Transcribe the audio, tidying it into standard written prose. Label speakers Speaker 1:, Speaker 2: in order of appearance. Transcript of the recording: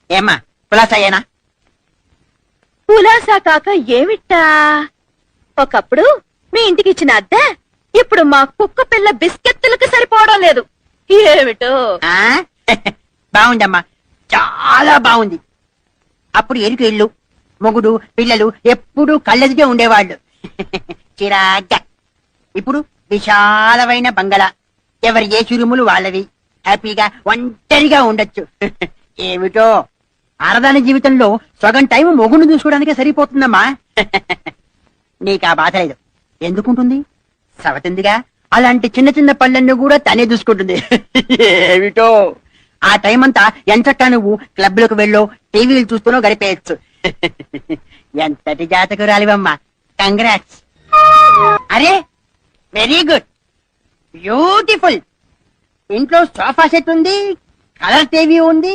Speaker 1: ఏమ్మా కులాసయ్యేనా?
Speaker 2: పులాసా కాక ఏమిట్టా? ఒకప్పుడు మీ ఇంటికి ఇచ్చిన అద్దె ఇప్పుడు మా కుక్క పిల్ల బిస్కెత్తులకు సరిపోవడం లేదు. ఏమిటో
Speaker 1: ఆ? బాగుందమ్మా, చాలా బాగుంది. అప్పుడు ఎరుకు ఇల్లు, మొగుడు పిల్లలు ఎప్పుడు కళ్ళెదిగే ఉండేవాళ్ళు. చిరాగ్గా. ఇప్పుడు విశాలమైన బంగళా, ఎవరి ఏ చురుములు వాళ్ళవి, హ్యాపీగా ఒంటరిగా ఉండొచ్చు. ఏమిటో ఆడదాని జీవితంలో సగం టైం మొగుడు చూసుకోవడానికే సరిపోతుందమ్మా. నీకు ఆ బాధ లేదు. ఎందుకుంటుంది? సవతిందిగా. అలాంటి చిన్న చిన్న పళ్ళన్ని కూడా తనే చూసుకుంటుంది. ఏమిటో ఆ టైం అంతా ఎంతటా నువ్వు క్లబ్లకు వెళ్ళో టీవీలు చూస్తూనో గడిపేయచ్చు. ఎంతటి జాతకురాలివమ్మా. కంగ్రాట్స్. అరే వెరీ గుడ్, బ్యూటిఫుల్. ఇంట్లో సోఫా సెట్ ఉంది, కలర్ టీవీ ఉంది,